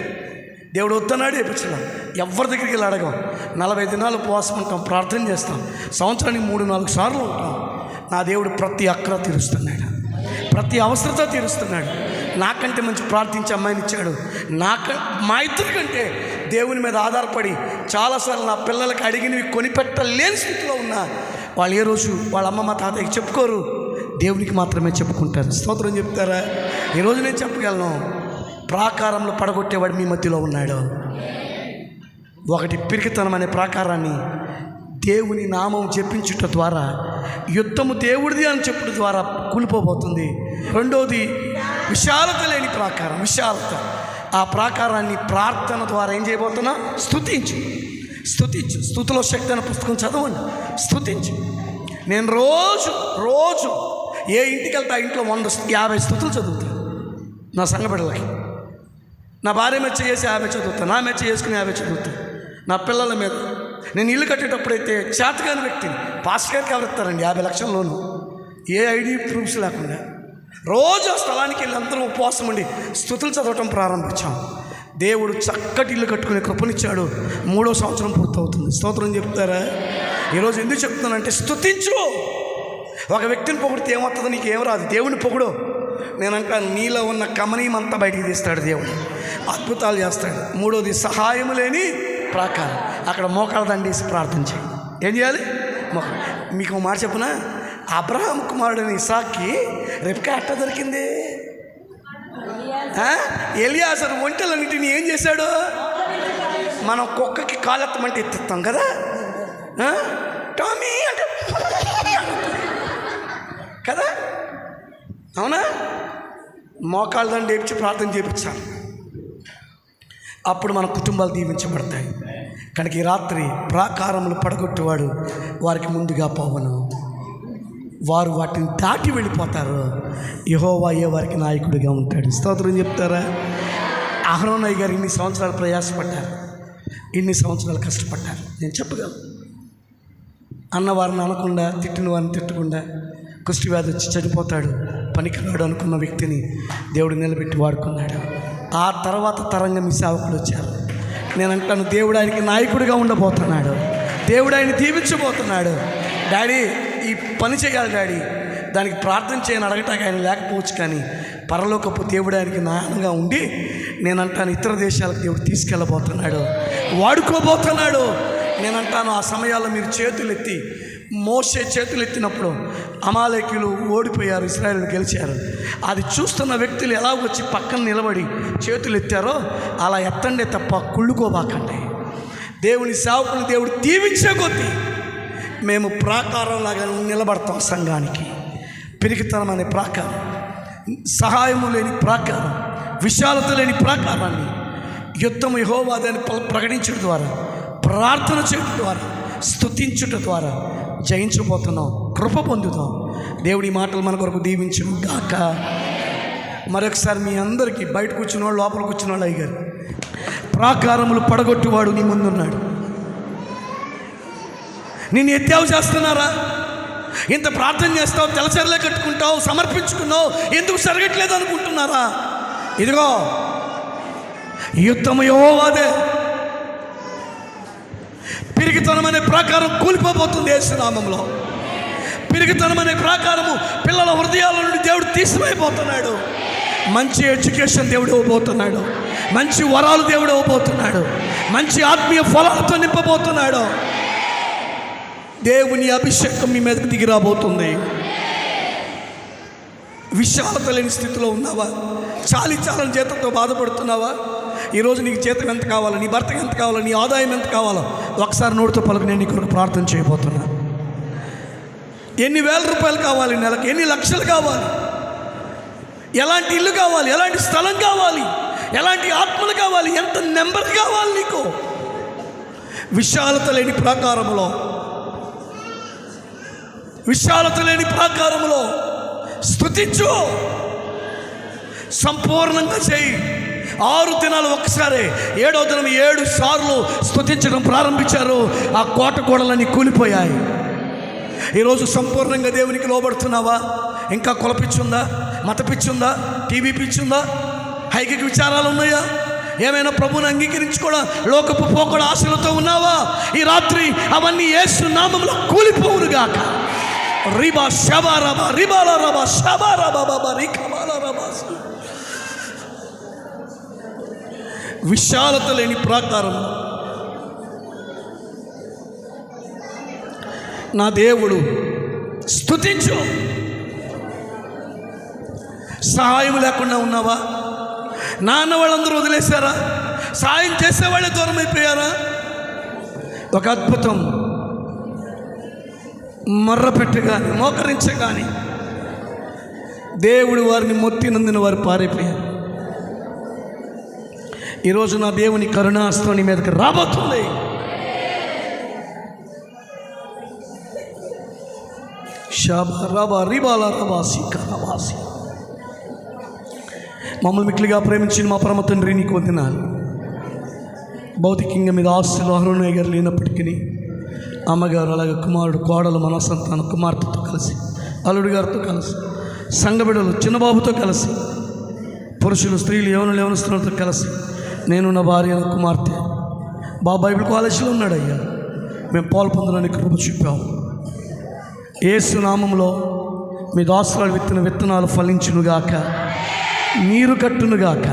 దేవుడు వద్దన్నాడు, వేయించడం. ఎవరి దగ్గరికి వెళ్ళి అడగం. 40 దినాలు ఉపవాసం ఉంటాం, ప్రార్థన చేస్తాం, సంవత్సరానికి 3-4 సార్లు ఉంటాం. నా దేవుడు ప్రతి అక్కర తీరుస్తున్నాడు, ప్రతి అవసరత తీరుస్తున్నాడు. నాకంటే మంచి ప్రార్థించే అమ్మాయిని ఇచ్చాడు. మా ఇద్దరి కంటే దేవుని మీద ఆధారపడి చాలాసార్లు నా పిల్లలకి అడిగినవి కొనిపెట్టలేని స్థితిలో ఉన్నా వాళ్ళు ఏ రోజు వాళ్ళ అమ్మ మా తాతయ్యకి చెప్పుకోరు, దేవునికి మాత్రమే చెప్పుకుంటారు. స్తోత్రం చెప్తారా? ఈరోజు నేను చెప్పగలను, ప్రాకారంలో పడగొట్టేవాడు మీ మధ్యలో ఉన్నాడు. ఒకటి పిరికితనం అనే ప్రాకారాన్ని దేవుని నామం చెప్పించుట ద్వారా, యుద్ధము దేవుడిది అని చెప్పుట ద్వారా కూలిపోబోతుంది. రెండోది విశాలత లేని ప్రాకారం, విశాలత. ఆ ప్రాకారాన్ని ప్రార్థన ద్వారా ఏం చేయబోతున్నా? స్తుతించు. స్తుతిలో శక్తి అనే పుస్తకం చదవండి, స్తుతించు. నేను రోజు ఏ ఇంటికి వెళ్తే ఆ ఇంట్లో 150 స్తుతులు చదువుతాను నా సంఘ బిడ్డలకి. నా భార్య మెచ్చ చేసి 50 చదువుతాను, నా మెచ్చ చేసుకుని 50 చదువుతాను. నా పిల్లల మీద నేను ఇల్లు కట్టేటప్పుడైతే చేతగాని వ్యక్తిని పాస్టర్ గారికి ఎవరిస్తారండి 50 లక్షల లోను, ఏ ఐడి ప్రూఫ్స్ లేకుండా. రోజు ఆ స్థలానికి వెళ్ళి అందరం ఉపవాసం ఉండి స్తుతులు చదవటం ప్రారంభించాం. దేవుడు చక్కటి ఇల్లు కట్టుకునే కృపనిచ్చాడు. 3వ సంవత్సరం పూర్తవుతుంది. స్తోత్రం చెప్తారా? ఈరోజు ఎందుకు చెప్తున్నానంటే, స్తుతించు. ఒక వ్యక్తిని పొగిడితే ఏమవుతుందో నీకు ఏం రాదు, దేవుని పొగుడు. నేనంటా నీలో ఉన్న కమనీయం అంతా బయటికి తీస్తాడు దేవుడు, అద్భుతాలు చేస్తాడు. మూడోది సహాయము లేని ప్రాకారం. అక్కడ మోకాళ్ళ దండేసి ప్రార్థన చేయి. ఏం చేయాలి? మీకు మాట చెప్పునా, అబ్రహాం కుమారుడిని ఇసాక్కి రెబ్కా ఎట్ట దొరికింది? ఎలియాజరు ఒంటెలన్నింటినీ ఏం చేశాడు? మనం కుక్కకి కాలెత్తమంటే ఎత్తిస్తాం కదా, టామీ అంటే కదా, అవునా? మోకాళ్ళ దండ ఏడ్చి ప్రార్థన చేయించాలి. అప్పుడు మన కుటుంబాలు దీవించబడతాయి. కనుక ఈ రాత్రి ప్రాకారములు పడగొట్టేవాడు వారికి ముందుగా పోవను, వారు వాటిని దాటి వెళ్ళిపోతారు. యెహోవా వారికి నాయకుడిగా ఉంటాడు. స్తోత్రం చెప్తారా? అహరోనయ్య గారు ఇన్ని సంవత్సరాలు ప్రయాసపడ్డారు, ఇన్ని సంవత్సరాలు కష్టపడ్డారు. నేను చెప్పగలను. అన్నవారిని అనకుండా, తిట్టిన వారిని తిట్టకుండా, కుష్టి వ్యాధి వచ్చి చనిపోతాడు పనికిరాడు అనుకున్న వ్యక్తిని దేవుడు నిలబెట్టి వాడుకున్నాడు. ఆ తర్వాత తరంగా మీ సేవకులు వచ్చారు. నేను అంటాను, దేవుడు ఆయనకి నాయకుడిగా ఉండబోతున్నాడు, దేవుడు ఆయన దీవించబోతున్నాడు. డాడీ ఈ పని చేయాలి డాడీ, దానికి ప్రార్థన చేయని అడగటానికి ఆయన లేకపోవచ్చు, కానీ పరలోకపు దేవుడు ఆయనకి నాయనగా ఉండి, నేనంటాను ఇతర దేశాలకు దేవుడు తీసుకెళ్ళబోతున్నాడు, వాడుకోబోతున్నాడు. నేనంటాను ఆ సమయాల్లో మీరు చేతులెత్తి, మోషే చేతులు ఎత్తినప్పుడు అమాలేకీయులు ఓడిపోయారు, ఇశ్రాయేలు గెలిచారు. అది చూస్తున్న వ్యక్తులు ఎలా వచ్చి పక్కన నిలబడి చేతులు ఎత్తారో అలా ఎత్తండే తప్ప కుళ్ళుకోబాకండి. దేవుని సేవకుని దేవుడు దీవించే కొద్దీ మేము ప్రాకారంలాగా నిలబడతాం. సంఘానికి పిరికితనం అనే ప్రాకారం, సహాయము లేని ప్రాకారం, విశాలత లేని ప్రాకారాన్ని యుద్ధము యెహోవాదే అని ప్రకటించడం ద్వారా, ప్రార్థన చేయడం ద్వారా, స్తుతించుట ద్వారా జయించబోతున్నాం, కృప పొందుతాం. దేవుడి మాటలు మన కొరకు దీవించును గాక. మరొకసారి మీ అందరికీ బయట కూర్చున్న వాళ్ళు, లోపల కూర్చున్న వాళ్ళు, అయ్యారు ప్రాకారములు పడగొట్టువాడు నీ ముందున్నాడు. నిన్ను ఎత్తావు చేస్తున్నారా? ఇంత ప్రార్థన చేస్తావు, తెలచర్లే కట్టుకుంటావు, సమర్పించుకున్నావు, ఎందుకు జరగట్లేదు అనుకుంటున్నారా? ఇదిగో యుద్ధము యెహోవాదే. పిరికితనం అనే ప్రాకారం కూలిపోబోతుంది యేసునామములో. పిరికితనం అనే ప్రాకారము పిల్లల హృదయాల నుండి దేవుడు తీసివేయబోతున్నాడు. మంచి ఎడ్యుకేషన్ దేవుడు ఇవ్వబోతున్నాడు, మంచి వరాలు దేవుడు ఇవ్వబోతున్నాడు, మంచి ఆత్మీయ ఫలాలతో నింపబోతున్నాడు. దేవుని అభిషేకం మీ మీదకి దిగి రాబోతుంది. విశాలత లేని స్థితిలో ఉన్నావా? చాలని జీతంతో బాధపడుతున్నావా? ఈరోజు నీకు జీతం ఎంత కావాలో, నీ భర్తకి ఎంత కావాలో, నీ ఆదాయం ఎంత కావాలో ఒకసారి నోటితో పలుకు. నేను నీ కొరకు ప్రార్థన చేయబోతున్నా. ఎన్ని వేల రూపాయలు కావాలి నెలకు, ఎన్ని లక్షలు కావాలి, ఎలాంటి ఇల్లు కావాలి, ఎలాంటి స్థలం కావాలి, ఎలాంటి ఆత్మలు కావాలి, ఎంత నెంబర్ కావాలి నీకు? విశాలత లేని ప్రాకారములో, విశాలత లేని ప్రాకారములో స్తుతించు, సంపూర్ణంగా చేయి. 6 దినాలు ఒక్కసారి, 7వ దినం 7 సార్లు స్తుతించడం ప్రారంభించారు. ఆ కోట గోడలన్నీ కూలిపోయాయి. ఈరోజు సంపూర్ణంగా దేవునికి లోబడుతున్నావా? ఇంకా కుల పిచ్చుందా, మత పిచ్చుందా, టీవీ పిచ్చుందా, హైకిక విచారాలు ఉన్నాయా? ఏమైనా ప్రభువుని అంగీకరించుకోవడం, లోకపు పోకడ ఆశలతో ఉన్నావా? ఈ రాత్రి అవన్నీ యేసు నామములో కూలిపోవునుగాక. రిబా షబారబా రిబాల రబా షబారబా రికబాల రబా. విశాలత లేని ప్రాకారం నా దేవుడు. స్తుతించు. సహాయం లేకుండా ఉన్నావా? నాన్న వాళ్ళందరూ వదిలేశారా? సాయం చేసేవాళ్ళే దూరం అయిపోయారా? ఒక అద్భుతం, మర్రపెట్టగాని మోకరించగాని దేవుడు వారిని మొత్తినందున వారు పారైపోయారు. ఈరోజు నా దేవుని కరుణాస్తం నీ మీదకి రాబోతుంది. మమ్మల్ని మిక్కిలిగా ప్రేమించిన మా పరమ తండ్రి నీకు వందనాలు. భౌతికంగా మీద ఆస్తులు అరుణయ్య గారు లేనప్పటికీ అమ్మగారు, అలాగే కుమారుడు, కోడలు, మన సంతానం, కుమార్తెతో కలిసి, అల్లుడి గారితో కలిసి, సంఘబిడ్డలు, చిన్నబాబుతో కలిసి, పురుషులు, స్త్రీలు, యవనస్తులతో కలిసి, నేను నా భార్య, నా కుమార్తె బైబిల్ కాలేజీలో ఉన్నాడయ్యా. మేము పాలు పొందడానికి కృప చూపాము. యేసు నామములో మీ దాసులు విత్తిన విత్తనాలు ఫలించునుగాక, నీరు కట్టునుగాక.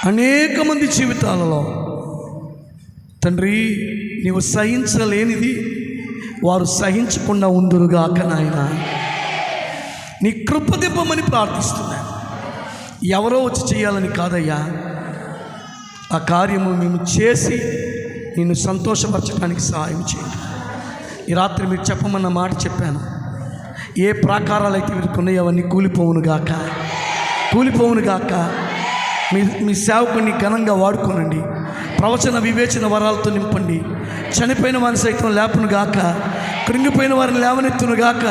అనేక మంది జీవితాలలో తండ్రి నీవు సహించలేనిది వారు సహించకుండా ఉందురుగాక నాయన. నీ కృప దింపమని ప్రార్థిస్తున్నాను. ఎవరో వచ్చి చేయాలని కాదయ్యా, ఆ కార్యము మేము చేసి నిన్ను సంతోషపరచడానికి సహాయం చేయండి. ఈ రాత్రి మీరు చెప్పమన్న మాట చెప్పాను. ఏ ప్రాకారాలు అయితే వీరికి ఉన్నాయో అవన్నీ కూలిపోవునుగాక. మీ సేవకుని ఘనంగా వాడుకోనండి. ప్రవచన వివేచన వరాలతో నింపండి. చనిపోయిన వారిని సైతం లేపునుగాక, కృంగిపోయిన వారిని లేవనెత్తునుగాక.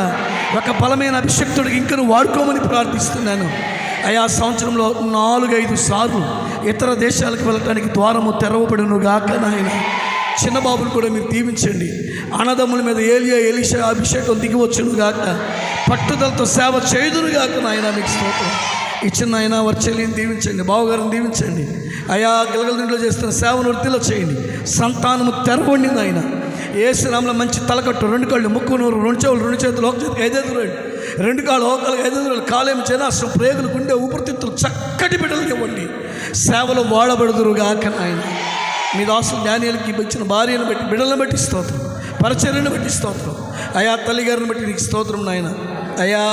ఒక బలమైన అభిషక్తుడికి ఇంకను వాడుకోమని ప్రార్థిస్తున్నాను. అయా సంవత్సరంలో 4-5 సార్లు ఇతర దేశాలకు వెళ్ళటానికి ద్వారము తెరవబడునుగాక నాయన. చిన్నబాబును కూడా మీరు దీవించండి. అన్నదమ్ముల మీద ఏలియా, ఎలీషా అభిషేకం దిగివచ్చునుగాక. పట్టుదలతో సేవ చేయుదురుగాక నాయన. మీకు స్తోత్రం. ఇచ్చిన ఆయన వర్చల్ని దీవించండి, బావగారిని దీవించండి. అయా గిలగల చేస్తున్న సేవను వృద్ధిలో చేయండి. సంతానము తెరవండి నాయన. ఏసునామములో మంచి తలకట్టు, 2 కళ్ళు, ముక్కు, నోరు, 2 చెవులు, 2 చేతులు, 1 చేతికి 5 ఎదురులు, 2 కాళ్ళు, 1 కాళ్ళకి 5 ఎదురులు, కాలేము, జనాశ్రం, ప్రేగులు, గుండె, ఊపిరితిత్తులు చక్కటి బిడ్డలు ఇవ్వండి. సేవలో వాడబడుదురుగాక నాయన. మీ దాసులు డానియేలుకి ఇచ్చిన భార్యను బట్టి, బిడ్డలను బట్టి స్తోత్రం, పరిచర్యను బట్టి స్తోత్రం. అయా తల్లిగారిని బట్టి నీకు స్తోత్రం నాయన. అయా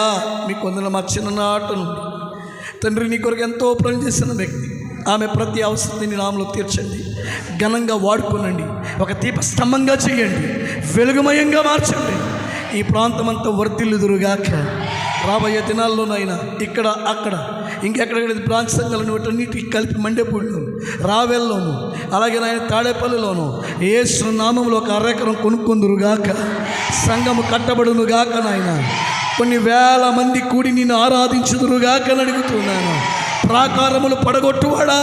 మీకు వందన. మా చిన్ననాట నుండి తండ్రి నీ కొరకు ఎంతో పని చేసిన వ్యక్తి. ఆమె ప్రతి అవసరం నీ నామలో తీర్చండి. ఘనంగా వాడుకోనండి. ఒక దీపస్తంభంగా చేయండి. వెలుగుమయంగా మార్చండి. ఈ ప్రాంతం అంతా వర్ధిల్లుదురుగాక. రాబోయే దినాల్లోనైనా ఇక్కడ అక్కడ ఇంకెక్కడెక్కడ బ్రాంచ్ సంఘాలను వీటన్నిటికి కలిపి మండేపూడిలోను, రావెల్లోను, అలాగే నాయన తాడేపల్లిలోను యేసు నామములో ఒక 1 ఎకరం కొనుక్కొందురుగాక. సంఘము కట్టబడునుగాక నాయన. కొన్ని వేల మంది కూడి నిన్ను ఆరాధించుదురుగాక అడుగుతున్నాను. ప్రాకారములు పడగొట్టువాడా,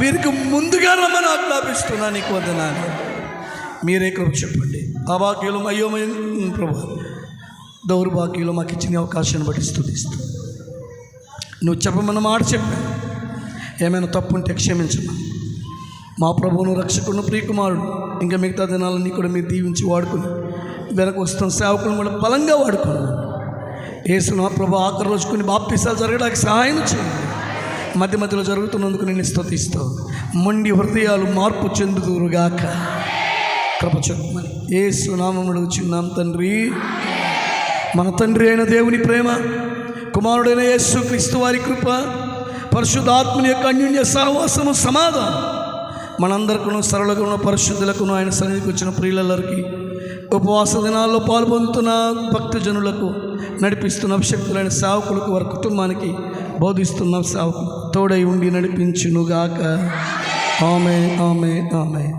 వీరికి ముందుగా రమ్మని ఆజ్ఞాపిస్తున్నా. నీకు వందనాలు. మీరే కృప చెప్పండి. అభాగ్యులు అయ్యోమయం ప్రభు, దౌర్భాగ్యులు మాకు ఇచ్చిన అవకాశాన్ని బట్టి స్తుతిస్తూ, నువ్వు చెప్పమన్న మాట చెప్పాను. ఏమైనా తప్పు ఉంటే క్షమించమా. మా ప్రభువును, రక్షకుడును, ప్రియకుమారుడు ఇంకా మిగతా దినాలన్నీ కూడా మీరు దీవించి వాడుకుని వెనక వస్తున్న సేవకులను కూడా బలంగా వాడుకున్నాను. యేసు నా ప్రభు ఆఖరి రోజు కొన్ని బాప్తిసాలు జరగడానికి సహాయం చేయండి. మధ్య మధ్యలో జరుగుతున్నందుకు నేను స్తుతిస్తాను. మొండి హృదయాలు మార్పు చెందుదురుగాక. కృప చెప్పమని యేసు నామములో చిన్నాం తండ్రి. మన తండ్రి అయిన దేవుని ప్రేమ, కుమారుడైన యేసు క్రీస్తు వారి కృప, పరిశుద్ధాత్మని యొక్క అన్యోన్య సహవాసము, సమాధానం మనందరికీ, సరళగుణ పరిశుద్ధులకు, ఆయన సన్నిధికి వచ్చిన ప్రియులందరికీ, ఉపవాస దినాల్లో పాల్పొందుతున్న భక్తజనులకు, నడిపిస్తున్న అభిషక్తులైన సేవకులకు, వారి కుటుంబానికి బోధిస్తున్న సేవకులు తోడై ఉండి నడిపించునుగాక. ఆమేన్, ఆమేన్, ఆమేన్.